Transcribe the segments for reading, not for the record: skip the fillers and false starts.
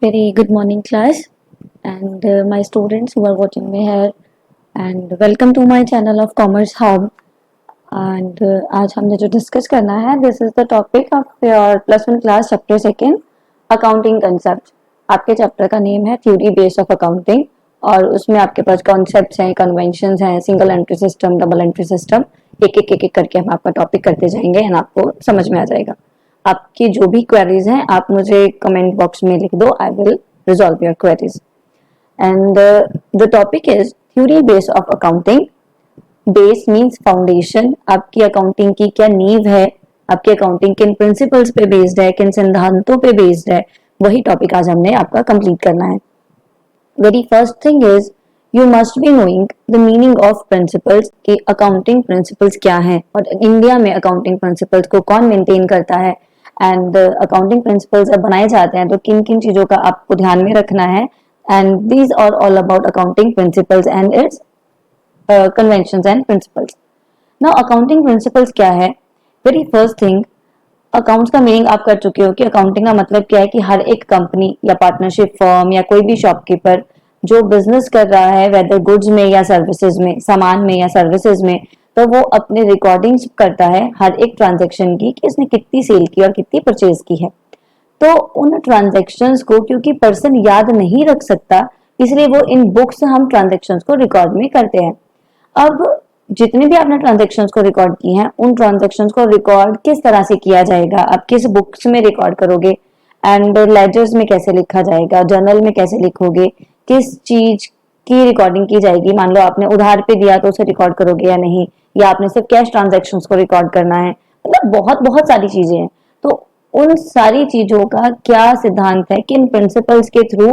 Very good morning, class, and my students who are watching me here. And welcome to my channel of Commerce Hub. And आज हमने जो discuss करना है, this is the topic of your +1 class chapter second, accounting concept. आपके chapter का name है theory base of accounting, और उसमें आपके पास कॉन्सेप्ट्स हैं, कन्वेंशंस हैं, single entry system, double entry system, एक करके हम आपका टॉपिक करते जाएंगे एंड आपको समझ में आ जाएगा. आपकी जो भी क्वेरीज हैं आप मुझे कमेंट बॉक्स में लिख दो. I will resolve your queries. And the topic is theory base of accounting. Base means foundation. आपकी अकाउंटिंग की क्या नींव है, आपकी अकाउंटिंग किन प्रिंसिपल्स पे बेस्ड है, किन सिद्धांतों पे बेस्ड है, वही टॉपिक आज हमने आपका कंप्लीट करना है. Very first thing is you must be knowing the meaning of principles. कि अकाउंटिंग प्रिंसिपल्स क्या है और इंडिया में अकाउंटिंग प्रिंसिपल्स को कौन मेंटेन करता है. एंड अकाउंटिंग प्रिंसिपल्स जब बनाए जाते हैं तो किन किन चीजों का आपको ध्यान में रखना है. And these are all about accounting principles and its conventions and principles. Now accounting principles क्या है. वेरी फर्स्ट थिंग, अकाउंट्स का मीनिंग आप कर चुके हो कि अकाउंटिंग का मतलब क्या है कि हर एक कंपनी या पार्टनरशिप फर्म या कोई भी शॉपकीपर जो बिजनेस कर रहा है, वेदर गुड्स में या सर्विसेज में, सामान में या सर्विसेज में, तो वो अपने रिकॉर्डिंग्स करता है हर एक ट्रांजैक्शन की कि इसने कितनी सेल की और कितनी परचेज की है. तो उन ट्रांजैक्शंस को क्योंकि पर्सन याद नहीं रख सकता, इसलिए वो इन बुक्स हम ट्रांजैक्शंस को रिकॉर्ड में करते हैं. अब जितने भी आपने ट्रांजैक्शंस को रिकॉर्ड की हैं, उन ट्रांजैक्शंस को रिकॉर्ड किस तरह से किया जाएगा, आप किस बुक्स में रिकॉर्ड करोगे, एंड लेजर्स में कैसे लिखा जाएगा, जर्नल में कैसे लिखोगे, किस चीज की रिकॉर्डिंग की जाएगी. मान लो आपने उधार पे दिया तो उसे रिकॉर्ड करोगे या नहीं, या आपने सिर्फ कैश ट्रांजैक्शंस को रिकॉर्ड करना है. मतलब बहुत बहुत सारी चीजें हैं. तो उन सारी चीजों का क्या सिद्धांत है, किन प्रिंसिपल्स के थ्रू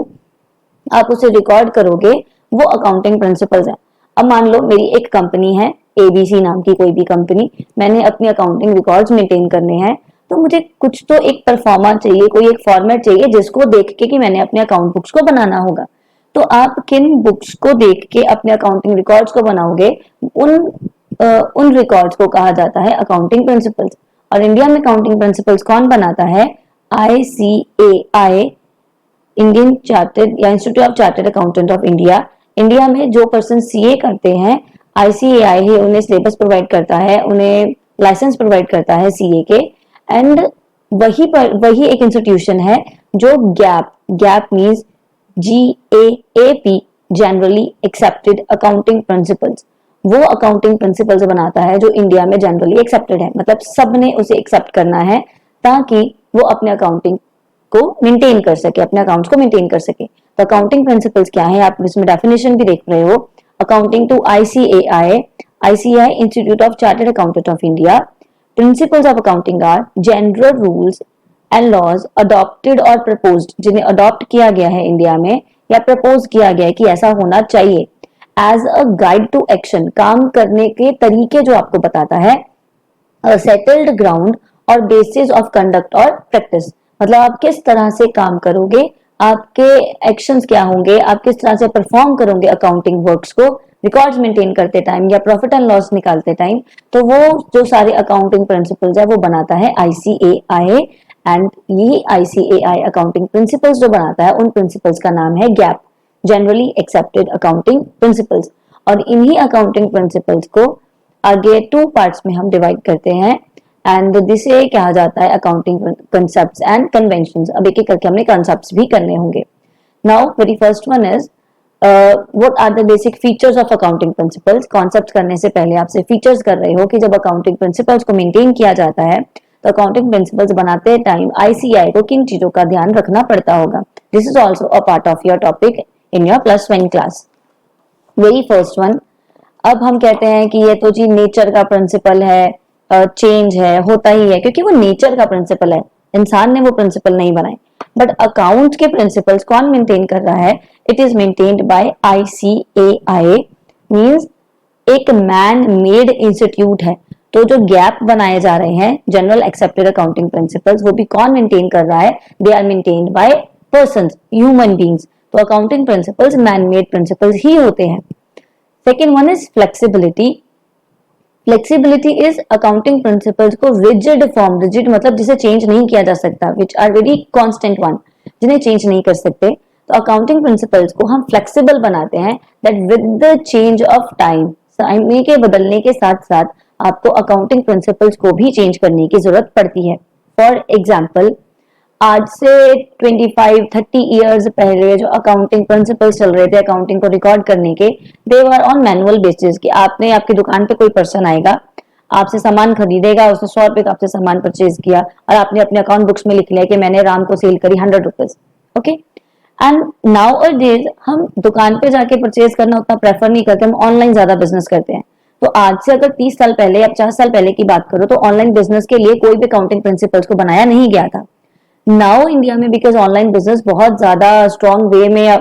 आप उसे रिकॉर्ड करोगे, वो अकाउंटिंग प्रिंसिपल्स है. अब मान लो मेरी एक कंपनी है, एबीसी नाम की कोई भी कंपनी, मैंने अपनी अकाउंटिंग रिकॉर्ड्स मेंटेन करने हैं, तो मुझे कुछ तो एक परफॉर्मा चाहिए, कोई एक फॉर्मेट चाहिए जिसको देख के कि मैंने अपने अकाउंट बुक्स को बनाना होगा. तो आप किन बुक्स को देख के अपने अकाउंटिंग रिकॉर्ड्स को बनाओगे, उन रिकॉर्ड्स को कहा जाता है अकाउंटिंग प्रिंसिपल्स. और इंडिया में अकाउंटिंग प्रिंसिपल्स कौन बनाता है? ICAI, इंडियन चार्टर्ड या institute of chartered accountant of India. India में जो पर्सन सीए करते हैं, ICAI ही उन्हें सिलेबस प्रोवाइड करता है, उन्हें लाइसेंस प्रोवाइड करता है सीए के. एंड वही एक इंस्टीट्यूशन है जो gap means GAAP, generally accepted accounting principles, वो अकाउंटिंग प्रिंसिपल्स बनाता है जो इंडिया में जनरली एक्सेप्टेड है. मतलब सबने उसे एक्सेप्ट करना है ताकि वो अपने अकाउंटिंग को मेंटेन कर सके, अपने अकाउंट्स को मेंटेन कर सके. तो अकाउंटिंग प्रिंसिपल्स क्या है, आप इसमें डेफिनेशन भी देख रहे हो. Accounting to ICAI institute of chartered accountant of India. Principles of accounting are general rules and laws adopted और प्रपोज्ड, जिन्हें अडॉप्ट किया गया है इंडिया में या प्रपोज किया गया है कि ऐसा होना चाहिए. As a guide to action, काम करने के तरीके जो आपको बताता है. सेटल्ड ग्राउंड और बेसिस ऑफ कंडक्ट और प्रैक्टिस, मतलब आप किस तरह से काम करोगे, आपके एक्शंस क्या होंगे, आप किस तरह से परफॉर्म करोगे अकाउंटिंग वर्क्स को रिकॉर्ड्स मेंटेन करते टाइम या प्रॉफिट एंड लॉस निकालते टाइम. तो वो जो सारे अकाउंटिंग प्रिंसिपल्स है वो बनाता है ICAI. एंड ये ICAI अकाउंटिंग प्रिंसिपल्स जो बनाता है, उन प्रिंसिपल्स का नाम है gap, generally accepted accounting principles. और इन्हीं अकाउंटिंग प्रिंसिपल्स को आगे 2 पार्ट्स में हम डिवाइड करते हैं, एंड जिसे कहा जाता है अकाउंटिंग कंसेप्ट्स एंड कन्वेंशंस. अब एक करके हमने कंसेप्ट्स भी करने होंगे. Now very first one is what are the basic features of accounting principles. Concept करने से पहले आपसे फीचर्स कर रहे हो कि जब अकाउंटिंग प्रिंसिपल्स को मेंटेन किया जाता है तो अकाउंटिंग प्रिंसिपल्स बनाते टाइम ICAI को किन चीजों का ध्यान रखना पड़ता होगा. This is also a part of your topic in your +1 class. Very first one, अब हम कहते हैं कि ये तो जी नेचर का प्रिंसिपल है, चेंज है, होता ही है, क्योंकि वो नेचर का प्रिंसिपल है, इंसान ने वो प्रिंसिपल नहीं बनाए. बट अकाउंट के प्रिंसिपल्स कौन मेंटेन कर रहा है? It is maintained by ICAI, means एक मैन मेड इंस्टीट्यूट है. तो जो गैप बनाए जा रहे हैं, जनरल एक्सेप्टेड अकाउंटिंग प्रिंसिपल्स, वो भी कौन मेंटेन कर रहा है? They are maintained by persons, human beings. तो accounting principles man made principles ही होते हैं. Second one is flexibility. Flexibility is accounting principles को रिजिड फॉर्म, रिजिड मतलब जिसे चेंज नहीं किया जा सकता, which are very constant one. जिन्हें चेंज नहीं कर सकते। तो अकाउंटिंग प्रिंसिपल्स को हम फ्लेक्सिबल बनाते हैं, that with the change of time, समय के बदलने के साथ साथ आपको अकाउंटिंग प्रिंसिपल्स को भी चेंज करने की जरूरत पड़ती है। फॉर एग्जाम्पल, आज से 25-30 इयर्स पहले जो अकाउंटिंग प्रिंसिपल्स चल रहे थे अकाउंटिंग को रिकॉर्ड करने के, दे वर ऑन मैनुअल बेसिस, कि आपने आपकी दुकान पे कोई पर्सन आएगा, आपसे सामान खरीदेगा, उसने 100 रुपए का आपसे सामान परचेज किया और आपने अपने अकाउंट बुक्स में लिख लिया कि मैंने राम को सेल करी 100 rupees. Okay, and now a days हम दुकान पे जाके परचेज करना उतना प्रेफर नहीं करते, हम ऑनलाइन ज्यादा बिजनेस करते हैं। तो आज से अगर 30 साल पहले या 50 साल पहले की बात करो तो ऑनलाइन बिजनेस के लिए कोई भी अकाउंटिंग प्रिंसिपल्स को बनाया नहीं गया था। नाउ इंडिया में बिकॉज ऑनलाइन बिजनेस बहुत ज्यादा स्ट्रॉन्ग वे में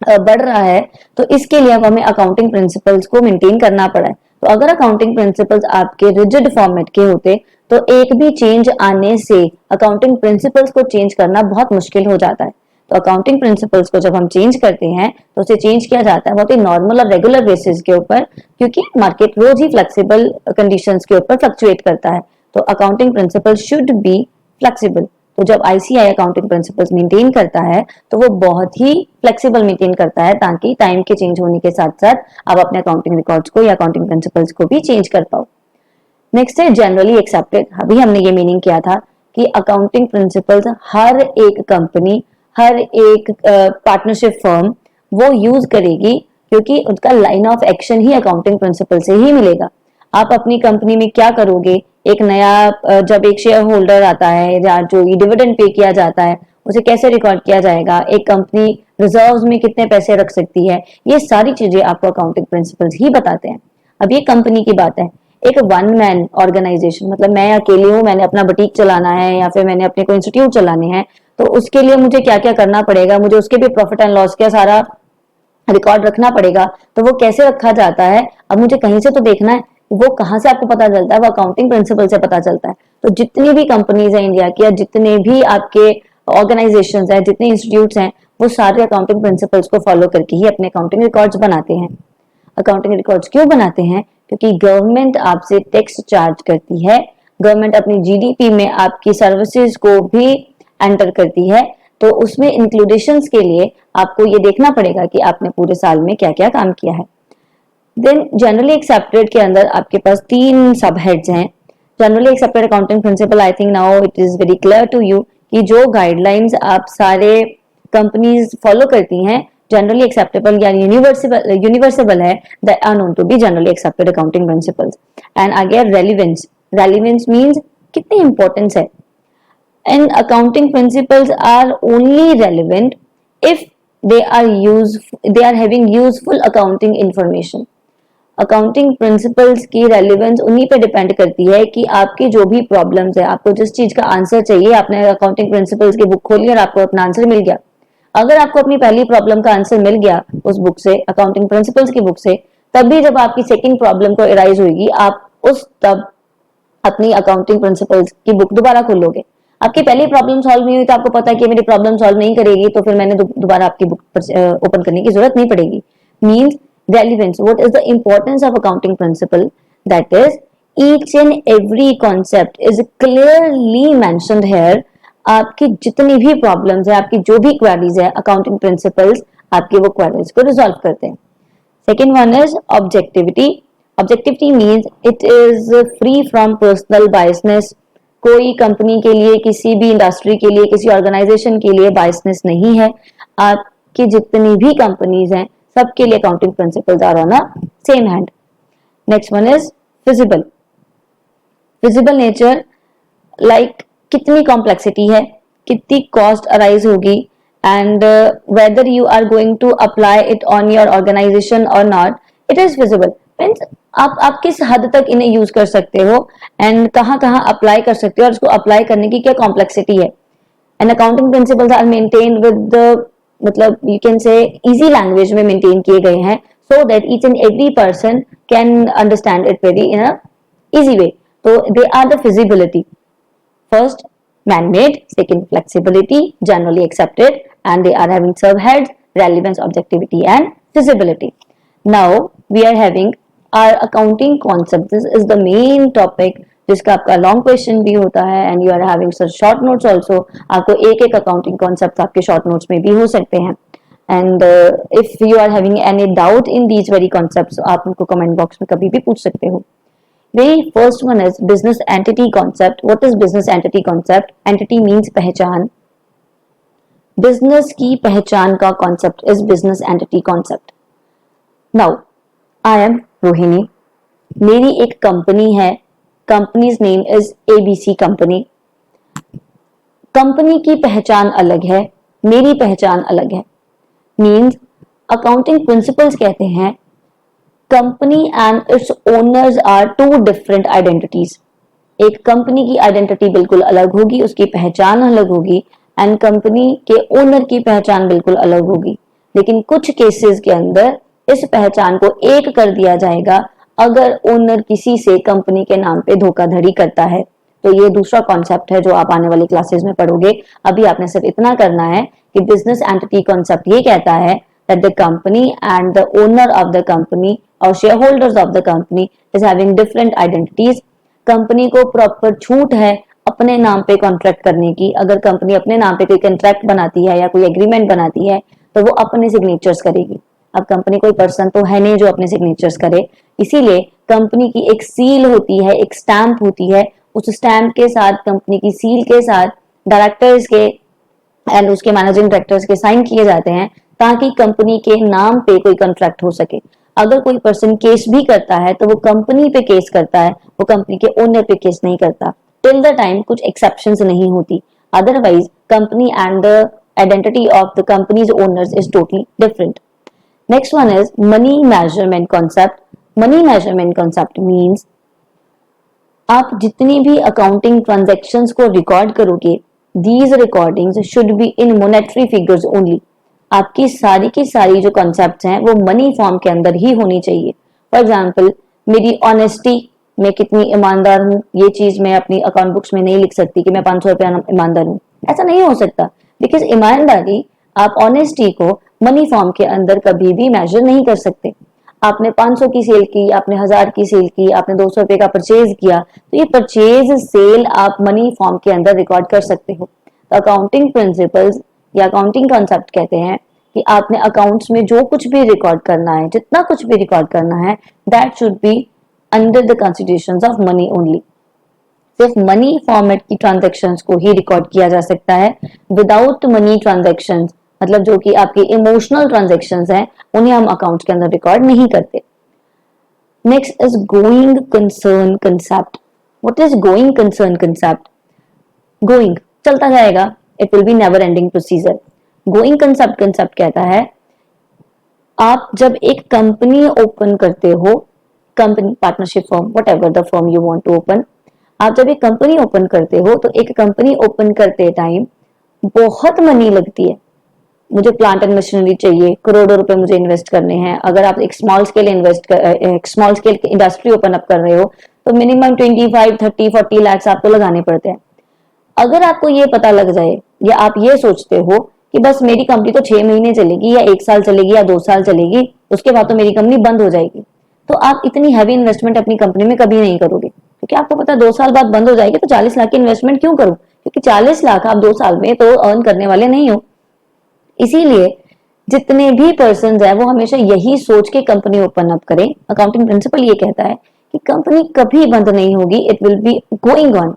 बढ़ रहा है, तो इसके लिए अब हमें अकाउंटिंग प्रिंसिपल्स को मेंटेन करना पड़ा है। तो अगर अकाउंटिंग प्रिंसिपल्स आपके रिजिड फॉर्मेट के होते तो एक भी चेंज आने से अकाउंटिंग प्रिंसिपल्स को चेंज करना बहुत मुश्किल हो जाता है। तो अकाउंटिंग प्रिंसिपल्स को जब हम चेंज करते हैं तो उसे चेंज किया जाता है बहुत ही नॉर्मल और रेगुलर बेसिस के ऊपर, क्योंकि मार्केट रोज ही फ्लेक्सिबल कंडीशंस के ऊपर फ्लक्चुएट करता है। तो accounting principle should be flexible. तो जब आईसीआई अकाउंटिंग प्रिंसिपल्स मेंटेन करता है तो वो बहुत ही फ्लेक्सिबल मेंटेन करता है, ताकि टाइम के चेंज होने के साथ साथ आप अपने अकाउंटिंग रिकॉर्ड्स को या अकाउंटिंग प्रिंसिपल्स को भी चेंज कर पाओ। नेक्स्ट है जनरली एक्सेप्टेड। अभी हमने ये मीनिंग किया था कि अकाउंटिंग प्रिंसिपल्स हर एक कंपनी, हर एक पार्टनरशिप फर्म वो यूज करेगी, क्योंकि उसका line of action he accounting principle से ही मिलेगा। आप अपनी कंपनी में क्या करोगे, एक नया जब एक शेयर होल्डर आता है या जो डिविडेंड पे किया जाता है उसे कैसे रिकॉर्ड किया जाएगा, एक कंपनी रिजर्व्स में कितने पैसे रख सकती है, ये सारी चीजें आपको अकाउंटिंग प्रिंसिपल्स ही बताते हैं। अब ये कंपनी की बात है, एक वन मैन ऑर्गेनाइजेशन, मतलब मैं अकेली हूँ, मैंने अपना बुटीक चलाना है या फिर मैंने अपने कोई इंस्टीट्यूट चलाने हैं, तो उसके लिए मुझे क्या क्या करना पड़ेगा, मुझे उसके भी प्रॉफिट एंड लॉस का सारा रिकॉर्ड रखना पड़ेगा। तो वो कैसे रखा जाता है, अब मुझे कहीं से तो देखना है, वो कहाँ से आपको पता चलता है, वो अकाउंटिंग प्रिंसिपल से पता चलता है। तो जितनी भी कंपनीज है इंडिया की या जितने भी आपके ऑर्गेनाइजेशन है, जितने इंस्टीट्यूट हैं, वो सारे अकाउंटिंग प्रिंसिपल्स को फॉलो करके ही अपने अकाउंटिंग रिकॉर्ड्स बनाते हैं। अकाउंटिंग रिकॉर्ड्स क्यों बनाते हैं, क्योंकि गवर्नमेंट आपसे टैक्स चार्ज करती है, गवर्नमेंट अपनी जीडीपी में आपकी सर्विसेज को भी एंटर करती है, तो उसमें इंक्लूडेशंस के लिए आपको ये देखना पड़ेगा कि आपने पूरे साल में क्या क्या काम किया है। देन जनरली एक्सेप्टेड के अंदर आपके पास 3 सब हेड्स हैं। Generally accepted accounting principle, I think now it is very clear to you कि जो गाइडलाइंस आप सारे कंपनीज फॉलो करती हैं जनरली एक्सेप्टेबल या यूनिवर्सिबल है, that are known to be generally accepted accounting principles. And आगे रेलिवेंस, रेलिवेंस मींस कितनी इंपॉर्टेंस है, and accounting principles are only relevant if they are having useful accounting information। Accounting principles की relevance उन्हीं पे depend करती है कि आपकी जो भी प्रॉब्लम्स है, आपको जिस चीज का आंसर चाहिए, आपने अकाउंटिंग प्रिंसिपल्स की बुक खोली और आपको अपना आंसर मिल गया। अगर आपको अपनी पहली प्रॉब्लम का आंसर मिल गया उस बुक से, अकाउंटिंग प्रिंसिपल्स की बुक से, तब भी जब आपकी सेकंड प्रॉब्लम को एराइज होगी, आप उस तब अपनी अकाउंटिंग प्रिंसिपल्स की बुक दोबारा खोलोगे। आपकी पहली प्रॉब्लम सॉल्व नहीं हुई तो आपको पता है कि मेरी प्रॉब्लम सॉल्व नहीं करेगी, तो फिर मैंने दोबारा आपकी बुक ओपन करने की जरूरत नहीं पड़ेगी। Means relevance, what is the importance of accounting principle, that is each and every concept is clearly mentioned here। आपकी जितनी भी प्रॉब्लम्स है, आपकी जो भी क्वेरीज है, अकाउंटिंग प्रिंसिपल्स आपकी वो क्वेरीज को रिजॉल्व करते हैं। Second one is objectivity. Objectivity means it is free from personal biasness. कोई कंपनी के लिए, किसी भी इंडस्ट्री के लिए, किसी ऑर्गेनाइजेशन के लिए बायसनेस नहीं है। आपकी जितनी भी कंपनीज हैं सबके लिए accounting principles are on a same hand. Next one is feasible. Feasible nature, like कितनी कॉम्प्लेक्सिटी है, कितनी कॉस्ट अराइज होगी, and whether you are going to apply it on your organisation और not, it is feasible. Means आप किस हद तक इन्हें यूज कर सकते हो एंड कहाँ कहाँ अप्लाई कर सकते हो और उसको अप्लाई करने की क्या कॉम्प्लेक्सिटी है। And accounting principles are maintained with मतलब you can say easy language में मेंटेन किए गए हैं, so that each and every person can understand it very in a easy way. तो they are the feasibility, first man-made, second flexibility, generally accepted, and they are having subheads relevance, objectivity and feasibility. Now we are having our accounting concept. This is the main topic जिसका आपका long question भी होता है and you are having such short notes also. आपको एक एक accounting concept आपके short notes में भी हो सकते हैं। And if you are having any doubt in these very concepts, आप उनको कमेंट बॉक्स में कभी भी पूछ सकते हो। Very first one is business entity concept. What is business entity concept? Entity means पहचान। बिजनेस की पहचान का concept is business entity concept. Now I am Rohini, मेरी एक कंपनी है, companies name is ABC company. Company की पहचान अलग है, मेरी पहचान अलग है। मीन्स अकाउंटिंग प्रिंसिपल्स कहते हैं company and its owners are two different identities. एक कंपनी की आइडेंटिटी बिल्कुल अलग होगी, उसकी पहचान अलग होगी, एंड कंपनी के ओनर की पहचान बिल्कुल अलग होगी। लेकिन कुछ केसेस के अंदर इस पहचान को एक कर दिया जाएगा अगर ओनर किसी से कंपनी के नाम पे धोखाधड़ी करता है। तो ये दूसरा कॉन्सेप्ट है जो आप आने वाली क्लासेस में पढ़ोगे। अभी आपने सिर्फ इतना करना है कि बिजनेस एंटिटी कॉन्सेप्ट ये कहता है that the company and the owner of the company और share holders of the company is having different identities. Company को प्रॉपर छूट है अपने नाम पे कॉन्ट्रैक्ट करने की। अगर कंपनी अपने नाम पे कोई कॉन्ट्रैक्ट बनाती है या कोई एग्रीमेंट बनाती है तो वो अपने सिग्नेचर्स करेगी। अब कंपनी कोई पर्सन तो है नहीं जो अपने सिग्नेचर्स करे, इसीलिए कंपनी की एक सील होती है, एक स्टैंप होती है। उस स्टैंप के साथ, कंपनी की सील के साथ डायरेक्टर्स के एंड उसके मैनेजिंग डायरेक्टर्स के साइन किए जाते हैं ताकि कंपनी के नाम पे कोई कॉन्ट्रैक्ट हो सके। अगर कोई पर्सन केस भी करता है तो वो कंपनी पे केस करता है, वो कंपनी के ओनर पे केस नहीं करता टिल द टाइम कुछ एक्सेप्शंस नहीं होती। Otherwise company and the identity of the companies owners is totally different. Next one is money measurement concept. Money measurement concept means आप जितनी भी अकाउंटिंग ट्रांजेक्शन्स को रिकॉर्ड करोगे, these recordings should be in monetary figures only. आपकी सारी की सारी जो कॉन्सेप्ट्स हैं वो मनी फॉर्म के अंदर ही होनी चाहिए। फॉर एग्जाम्पल, मेरी ऑनेस्टी, मैं कितनी ईमानदार हूँ, ये चीज मैं अपनी अकाउंट बुक्स में नहीं लिख सकती कि मैं 500 रुपया ईमानदार हूँ। ऐसा नहीं हो सकता, बिकॉज ईमानदारी, आप ऑनेस्टी को मनी फॉर्म के अंदर कभी भी मेजर नहीं कर सकते। आपने 500 की सेल की, आपने 1000 की सेल की, आपने 200 रुपए का परचेज किया, तो ये परचेज सेल आप मनी फॉर्म के अंदर रिकॉर्ड कर सकते हो। तो अकाउंटिंग प्रिंसिपल्स या अकाउंटिंग कॉन्सेप्ट कहते हैं कि आपने अकाउंट्स में जो कुछ भी रिकॉर्ड करना है, जितना कुछ भी रिकॉर्ड करना है, that should be under the considerations of money only. सिर्फ मनी फॉर्मेट की ट्रांजैक्शंस को ही रिकॉर्ड किया जा सकता है। विदाउट मनी ट्रांजैक्शंस, मतलब जो कि आपकी इमोशनल ट्रांजैक्शंस हैं, उन्हें हम अकाउंट्स के अंदर रिकॉर्ड नहीं करते। Next is going concern concept. What is going concern concept? Going चलता जाएगा, it will be never ending procedure. Going concept कहता है आप जब एक कंपनी ओपन करते हो, company, partnership firm, whatever the firm you want to open, आप जब एक कंपनी ओपन करते हो तो एक कंपनी ओपन करते टाइम बहुत मनी लगती है। मुझे प्लांट एंड मशीनरी चाहिए, करोड़ों रुपए मुझे इन्वेस्ट करने हैं। अगर आप एक small scale industry open up कर रहे हो तो मिनिमम 25, 30, 40 लाख आपको लगाने पड़ते हैं। अगर आपको ये पता लग जाए या आप ये सोचते हो कि बस मेरी कंपनी तो 6 महीने चलेगी या 1 साल चलेगी या 2 साल चलेगी, उसके बाद तो मेरी कंपनी बंद हो जाएगी, तो आप इतनी हैवी इन्वेस्टमेंट अपनी कंपनी में कभी नहीं करोगे, क्योंकि आपको पता है 2 साल बाद बंद हो जाएगी, तो 40 लाख की इन्वेस्टमेंट क्यों करो? क्योंकि 40 लाख आप 2 साल में तो अर्न करने वाले नहीं हो। इसीलिए जितने भी पर्सन है वो हमेशा यही सोच के कंपनी ओपन अप करें। अकाउंटिंग प्रिंसिपल ये कहता है कि कंपनी कभी बंद नहीं होगी, it will be going on.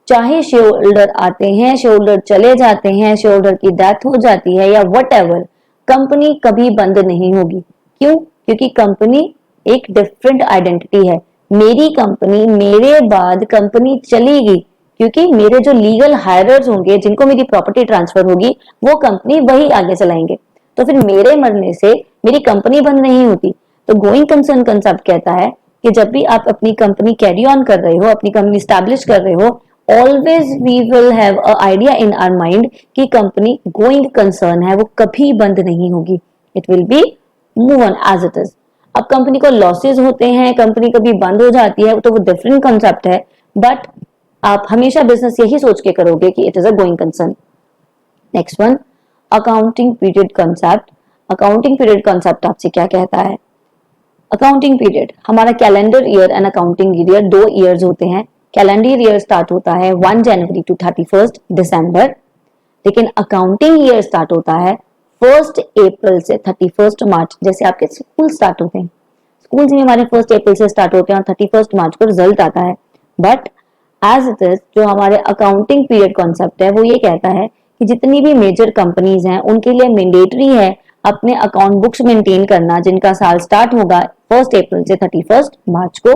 चाहे शेयर होल्डर आते हैं, शेयर होल्डर चले जाते हैं, शेयर होल्डर की डेथ हो जाती है या वट एवर, कंपनी कभी बंद नहीं होगी। क्यों? क्योंकि कंपनी एक डिफरेंट आइडेंटिटी है। मेरी कंपनी, मेरे बाद कंपनी चलेगी, क्योंकि मेरे जो लीगल हायरर्स होंगे, जिनको मेरी प्रॉपर्टी ट्रांसफर होगी, वो कंपनी वही आगे चलाएंगे। तो फिर मेरे मरने से मेरी कंपनी बंद नहीं होती। तो गोइंग कंसर्न कंसेप्ट कहता है कि जब भी आप अपनी कंपनी कैरी ऑन कर रहे हो, अपनी कंपनी स्टैब्लिश कर रहे हो, always we will have a idea in our mind कि कंपनी गोइंग कंसर्न है, वो कभी बंद नहीं होगी। It will be move on as it is. अब कंपनी को लॉसेज होते हैं, कंपनी कभी बंद हो जाती है, तो वो डिफरेंट कंसेप्ट है, बट आप हमेशा बिजनेस यही सोच के करोगे कि it is a going concern. Next one, accounting period concept. Accounting period concept आपसे क्या कहता है? अकाउंटिंग पीरियड, हमारा calendar year and accounting year 2 years होते हैं। कैलेंडर ईयर स्टार्ट होता है 1 जनवरी टू 31 दिसंबर, लेकिन अकाउंटिंग ईयर स्टार्ट होता है 1 अप्रैल से 31 मार्च। जैसे आपके स्कूल स्टार्ट होते हैं, स्कूल भी हमारे 1 अप्रैल से स्टार्ट होते हैं और 31 मार्च को रिजल्ट आता है। बट एज इट इज जो हमारे अकाउंटिंग पीरियड कॉन्सेप्ट है वो ये कहता है कि जितनी भी मेजर कंपनीज हैं उनके लिए मैंडेटरी है अपने अकाउंट बुक्स मेंटेन करना, जिनका साल स्टार्ट होगा 1 अप्रैल से 31 मार्च को।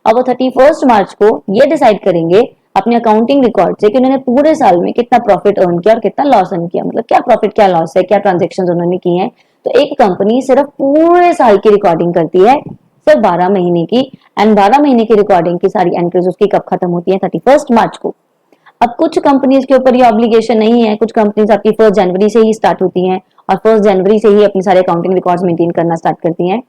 अब वो 31 मार्च को ये डिसाइड करेंगे अपने अकाउंटिंग रिकॉर्ड से कि उन्होंने पूरे साल में कितना प्रॉफिट अर्न किया और कितना लॉस अर्न किया, मतलब क्या प्रॉफिट क्या लॉस है, क्या ट्रांजेक्शन उन्होंने की है। तो एक कंपनी सिर्फ पूरे साल की रिकॉर्डिंग करती है, सिर्फ 12 महीने की, एंड 12 महीने की रिकॉर्डिंग की सारी एंट्रीज उसकी कब खत्म होती है, 31 मार्च को। अब कुछ कंपनीज के ऊपर ये ऑब्लिगेशन नहीं है, कुछ कंपनीज आपकी 1 जनवरी से ही स्टार्ट होती हैं और 1 जनवरी से ही अपने सारे अकाउंटिंग रिकॉर्ड्स मेंटेन करना स्टार्ट करती हैं,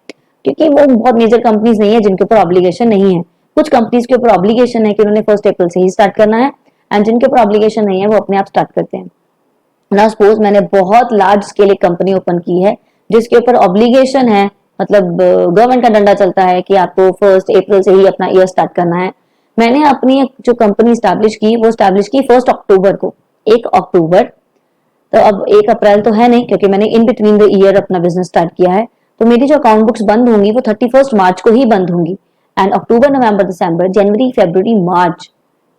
क्योंकि वो बहुत मेजर कंपनीज नहीं है जिनके ऊपर ऑब्लिगेशन नहीं है। कुछ कंपनीज के ऊपर ऑब्लिगेशन है कि उन्होंने 1 अप्रैल से ही स्टार्ट करना है, एंड जिनके ऊपर ऑब्लिगेशन नहीं है वो अपने आप स्टार्ट करते हैं। ना सपोज मैंने बहुत लार्ज स्केल एक कंपनी ओपन की है जिसके ऊपर ऑब्लिगेशन है, मतलब गवर्नमेंट का डंडा चलता है कि आपको 1 अप्रैल से ही अपना ईयर स्टार्ट करना है। मैंने अपनी जो कंपनी स्टैब्लिश की वो स्टैब्लिश की 1 अक्टूबर को, 1 अक्टूबर। तो अब 1 अप्रैल तो है नहीं क्योंकि मैंने इन बिटवीन द ईयर अपना बिजनेस स्टार्ट किया है, तो मेरी जो अकाउंट बुक्स बंद होंगी वो 31 मार्च को ही बंद होंगी। एंड अक्टूबर, नवंबर, दिसंबर, जनवरी, फरवरी, मार्च,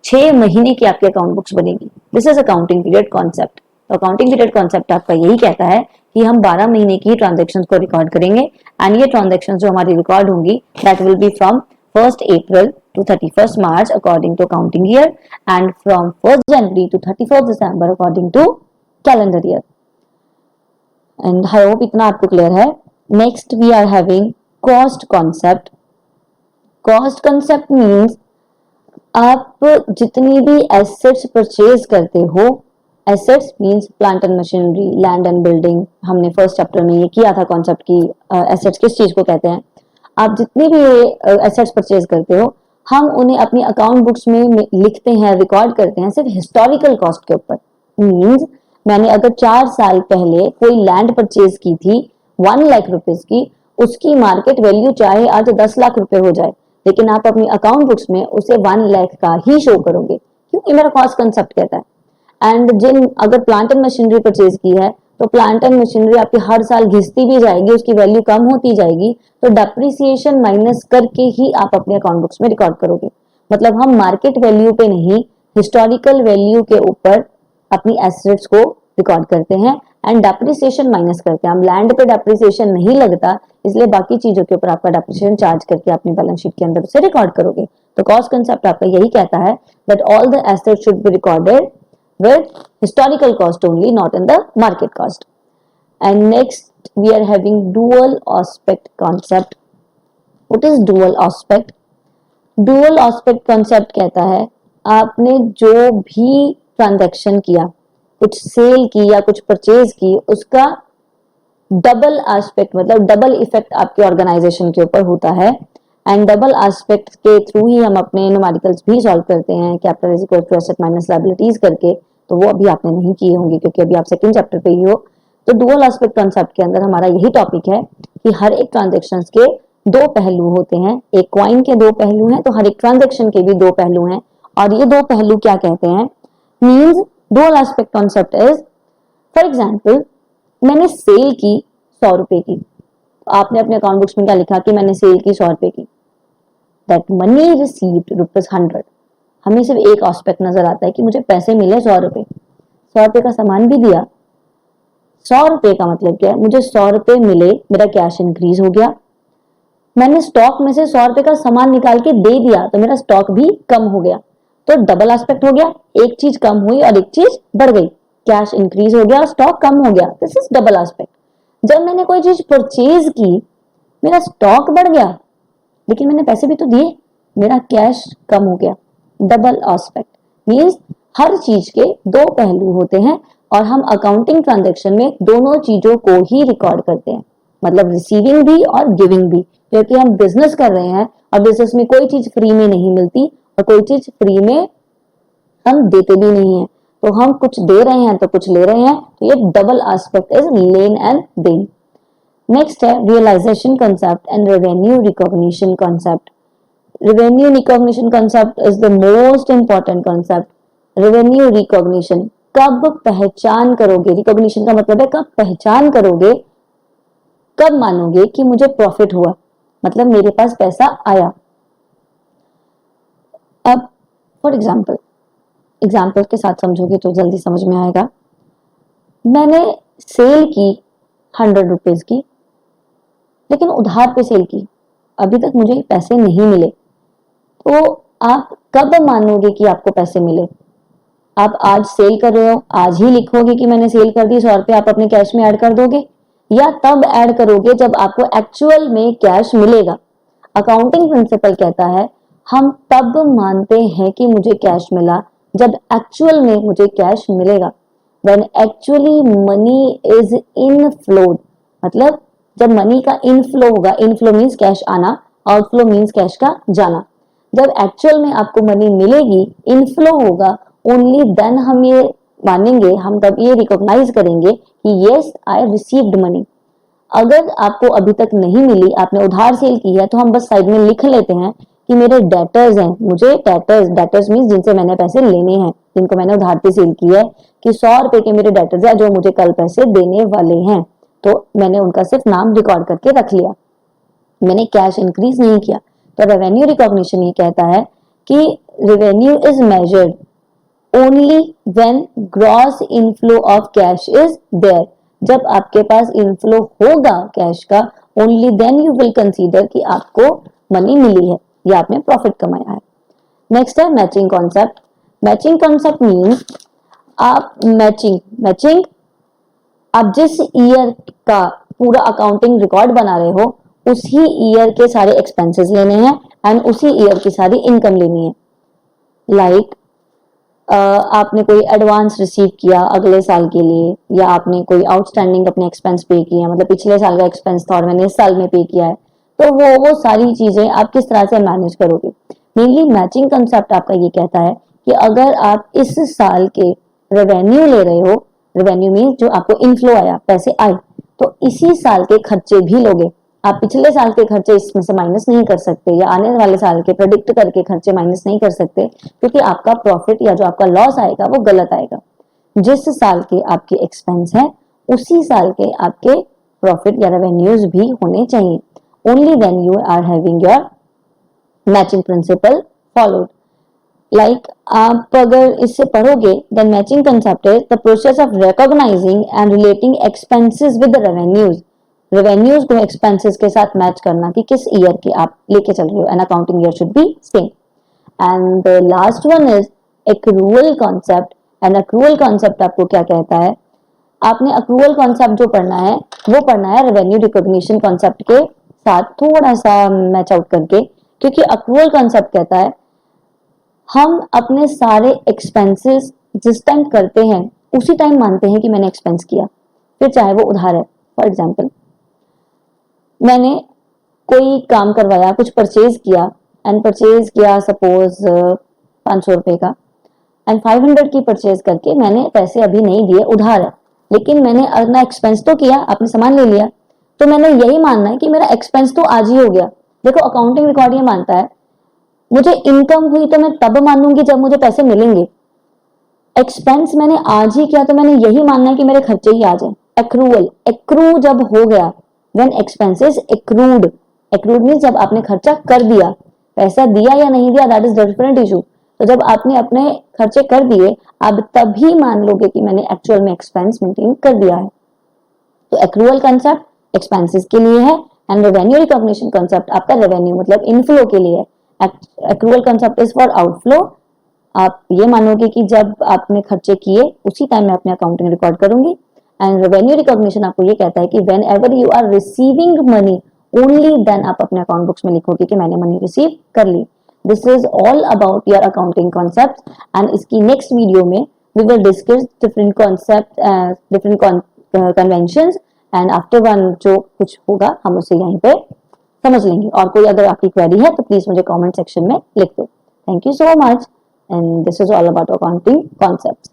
6 महीने की आपकी अकाउंट बुक्स बनेगी। This is accounting period concept. तो अकाउंटिंग पीरियड कॉन्सेप्ट आपका यही कहता है कि हम 12 महीने की ट्रांजेक्शन को रिकॉर्ड करेंगे, एंड ये ट्रांजेक्शन जो हमारी रिकॉर्ड होंगी that will be from 1 April to 31 March according to accounting year, and from 1 January to 31 December according to calendar year. And I hope इतना आपको क्लियर है। Next we are having cost concept. Cost concept means आप जितनी भी assets purchase करते हो, assets means plant and machinery, land and building, हमने first chapter में ये किया था कॉन्सेप्ट की एसेट्स किस चीज को कहते हैं। आप जितनी भी एसेट्स परचेज करते हो हम उन्हें अपनी अकाउंट बुक्स में लिखते हैं, रिकॉर्ड करते हैं सिर्फ हिस्टोरिकल कॉस्ट के ऊपर। मीन्स मैंने अगर 4 साल पहले कोई लैंड परचेज की थी 1 लाख रुपीज की, उसकी मार्केट वैल्यू चाहे आज 10 लाख रुपए हो जाए, लेकिन आप अपनी अकाउंट बुक्स में उसे 1 लाख का ही शो करोगे, क्योंकि मेरा कॉस्ट कंसेप्ट कहता है। एंड जिन अगर प्लांट एंड मशीनरी परचेज की है तो प्लांट एंड मशीनरी आपकी हर साल घिसती भी जाएगी, उसकी वैल्यू कम होती जाएगी, तो डेप्रिसिएशन माइनस करके ही आप अपने अकाउंट बुक्स में रिकॉर्ड करोगे। मतलब हम मार्केट वैल्यू पे नहीं, हिस्टोरिकल वैल्यू के ऊपर अपनी एसेट्स को रिकॉर्ड करते हैं एंड डेप्रिसिएशन माइनस करते हैं। हम लैंड पे डेप्रिसिएशन नहीं लगता, इसलिए बाकी चीजों के ऊपर आपका डेप्रिसिएशन चार्ज करके अपनी बैलेंस शीट के अंदर उसे रिकॉर्ड करोगे। तो कॉस्ट कंसेप्ट आपका यही कहता है that all the assets should be recorded with historical cost only, not in the market cost. And next we are having dual aspect concept. What is dual aspect? Dual aspect concept कहता है आपने जो भी transaction किया, कुछ cell की या कुछ परचेज की, उसका डबल एस्पेक्ट मतलब डबल इफेक्ट आपके ऑर्गेनाइजेशन के ऊपर होता है। एंड डबल एस्पेक्ट के थ्रू ही हम अपने न्यूमेरिकल्स भी सॉल्व करते हैं, capital is equal to asset minus liabilities करके। तो वो अभी आपने नहीं किए होंगे क्योंकि अभी आप सेकंड चैप्टर पे ही हो। तो डुअल एस्पेक्ट कॉन्सेप्ट के अंदर हमारा यही टॉपिक है कि हर एक ट्रांजेक्शन के 2 पहलू होते हैं, एक क्वाइन के 2 पहलू हैं, तो हर एक ट्रांजेक्शन के भी 2 पहलू हैं। और ये 2 पहलू क्या कहते हैं? Means dual aspect concept is, for example मैंने सेल की 100 रुपए की, तो आपने अपने अकाउंट बुक्स में क्या लिखा कि मैंने सेल की 100 रुपए की, दैट मनी रिसीव्ड ₹100। हमें सिर्फ एक एस्पेक्ट नजर आता है कि मुझे पैसे मिले 100 रुपए, 100 रुपए का सामान भी दिया। 100 रुपए का मतलब क्या है? मुझे 100 रुपए मिले, मेरा कैश इंक्रीज हो गया, मैंने स्टॉक में से 100 रुपए का सामान निकाल के दे दिया तो मेरा स्टॉक भी कम हो गया। तो डबल एस्पेक्ट हो गया, एक चीज कम हुई और एक चीज बढ़ गई, कैश इंक्रीज हो गया, स्टॉक कम हो गया, दिस इज डबल एस्पेक्ट। जब मैंने कोई चीज परचेज की, मेरा स्टॉक बढ़ गया लेकिन मैंने पैसे भी तो दिए, मेरा कैश कम हो गया, डबल एस्पेक्ट। मींस हर चीज के 2 पहलू होते हैं और हम अकाउंटिंग ट्रांजैक्शन में दोनों चीजों को ही रिकॉर्ड करते हैं, मतलब रिसीविंग भी और गिविंग भी, क्योंकि हम बिजनेस कर रहे हैं और बिजनेस में कोई चीज फ्री में नहीं मिलती और कोई चीज फ्री में हम देते भी नहीं है। तो हम कुछ दे रहे हैं तो कुछ ले रहे हैं, तो ये double aspect is lend and then. Next है realisation concept and revenue recognition concept. Revenue recognition concept is the most important concept. Revenue recognition, कब पहचान करोगे, रिकॉग्निशन का मतलब है कब पहचान करोगे, कब मानोगे कि मुझे प्रॉफिट हुआ, मतलब मेरे पास पैसा आया. अब फॉर एग्जाम्पल के साथ समझोगे तो जल्दी समझ में आएगा. मैंने सेल की 100 रुपीज की, लेकिन उधार पे सेल की, अभी तक मुझे पैसे नहीं मिले. तो आप कब मानोगे कि आपको पैसे मिले? आप आज सेल कर रहे हो, आज ही लिखोगे कि मैंने सेल कर दी, 100 रुपये आप अपने कैश में ऐड कर दोगे, या तब ऐड करोगे जब आपको एक्चुअल में कैश मिलेगा? अकाउंटिंग प्रिंसिपल कहता है हम तब मानते हैं कि मुझे कैश मिला जब एक्चुअल में मुझे कैश मिलेगा. When actually money is inflow, मतलब जब मनी का इनफ्लो होगा, इनफ्लो मीन्स कैश आना, आउटफ्लो मीन्स कैश का जाना. जब एक्चुअल में आपको मनी मिलेगी, इनफ्लो होगा, ओनली देन हम ये मानेंगे, हम तब ये रिकॉग्नाइज करेंगे कि यस आई रिसीव्ड मनी. अगर आपको अभी तक नहीं मिली, आपने उधार सेल की है, तो हम बस साइड में लिख लेते हैं कि मेरे डेटर्स हैं, मुझे डेटर्स मीन्स जिनसे मैंने पैसे लेने हैं, जिनको मैंने उधार पे सेल की है, कि 100 रुपए के मेरे डेटर्स हैं जो मुझे कल पैसे देने वाले हैं. तो मैंने उनका सिर्फ नाम रिकॉर्ड करके रख लिया, मैंने कैश इंक्रीज नहीं किया. तो रेवेन्यू रिकॉग्निशन ये कहता है कि revenue is measured only when gross inflow of cash is there. जब आपके पास इनफ्लो होगा कैश का, only then you will consider कि आपको मनी मिली है या आपने प्रॉफिट कमाया है. नेक्स्ट है matching concept. Matching concept means आप मैचिंग आप जिस ईयर का पूरा अकाउंटिंग रिकॉर्ड बना रहे हो, उसी ईयर के सारे एक्सपेंसेस लेने हैं एंड उसी ईयर की सारी इनकम लेनी है. लाइक आपने कोई एडवांस रिसीव किया अगले साल के लिए, या आपने कोई आउटस्टैंडिंग अपने एक्सपेंस पे किया, मतलब पिछले साल का एक्सपेंस था और मैंने इस साल में पे किया है, तो वो सारी चीजें आप किस तरह से मैनेज करोगे. मेनली मैचिंग कंसेप्ट आपका ये कहता है कि अगर आप इस साल के रेवेन्यू ले रहे हो, रेवेन्यू मीन जो आपको इनफ्लो आया, पैसे आए, तो इसी साल के खर्चे भी लोगे. आप पिछले साल के खर्चे इसमें से माइनस नहीं कर सकते, या आने वाले साल के प्रेडिक्ट करके खर्चे माइनस नहीं कर सकते, क्योंकि आपका प्रॉफिट या जो आपका लॉस आएगा वो गलत आएगा. जिस साल के आपके एक्सपेंस है, उसी साल के आपके प्रॉफिट या रेवेन्यूज भी होने चाहिए. Only then you are having your matching principle followed. Like आप अगर इससे पढ़ोगे, then matching concept is the process of recognising and relating expenses with revenues. Revenues को एक्सपेंसेस के साथ मैच करना कि किस ईयर के आप लेके चल रहे हो, and accounting year should be same. And the last one is accrual concept. And accrual concept आपको क्या कहता है? आपने एक्रूअल कॉन्सेप्ट जो पढ़ना है वो पढ़ना है रेवेन्यू रिकॉग्निशन कॉन्सेप्ट के साथ थोड़ा सा मैच आउट करके, क्योंकि एक्रूअल कॉन्सेप्ट कहता है हम अपने सारे एक्सपेंसेस जिस टाइम करते हैं उसी टाइम मानते हैं कि मैंने एक्सपेंस किया, फिर चाहे वो उधार है. फॉर एग्जाम्पल, मैंने कोई काम करवाया, कुछ परचेज किया, एंड परचेज किया सपोज 500 रुपए का, एंड 500 की परचेज करके मैंने पैसे अभी नहीं दिए, उधार है, लेकिन मैंने अपना एक्सपेंस तो किया, आपने सामान ले लिया, तो मैंने यही मानना है कि मेरा एक्सपेंस तो आज ही हो गया. देखो अकाउंटिंग रिकॉर्ड ये मानता है मुझे इनकम हुई तो मैं तब मानूंगी जब मुझे पैसे मिलेंगे. एक्सपेंस मैंने आज ही किया तो मैंने यही मानना है कि मेरे खर्चे ही आ जाए. एक्रू जब हो गया, व्हेन एक्सपेंसेस एक्रूड मींस जब आपने खर्चा कर दिया, पैसा दिया या नहीं दिया दैट इज डिफरेंट इशू. तो जब आपने अपने खर्चे कर दिए, आप तभी मान लोगे कि मैंने एक्चुअल में एक्सपेंस मेंटेन कर दिया है. तो एक्रूअल कंसेप्ट एक्सपेंसेस के लिए है, एंड रेवेन्यू रिकॉग्निशन कंसेप्ट आपका रेवेन्यू मतलब इनफ्लो के लिए है. Accrual concept is for outflow. आप ये मानोगे कि जब आपने खर्चे किए उसी टाइम मैं अपने अकाउंटिंग रिकॉर्ड करूंगी. एंड रेवेन्यू रिकॉग्निशन आपको ये कहता है कि whenever you are receiving money, only then आप अपने अकाउंट बुक्स में लिखोगे कि मैंने मनी रिसीव कर ली. This is all about your accounting concept. And इसकी नेक्स्ट वीडियो में we will discuss different concept, different conventions, and after one जो कुछ होगा हम उसे यहीं पे समझ लेंगे. और कोई अगर आपकी क्वेरी है तो प्लीज मुझे कमेंट सेक्शन में लिख दो. Thank you so much, and this is all about accounting concepts.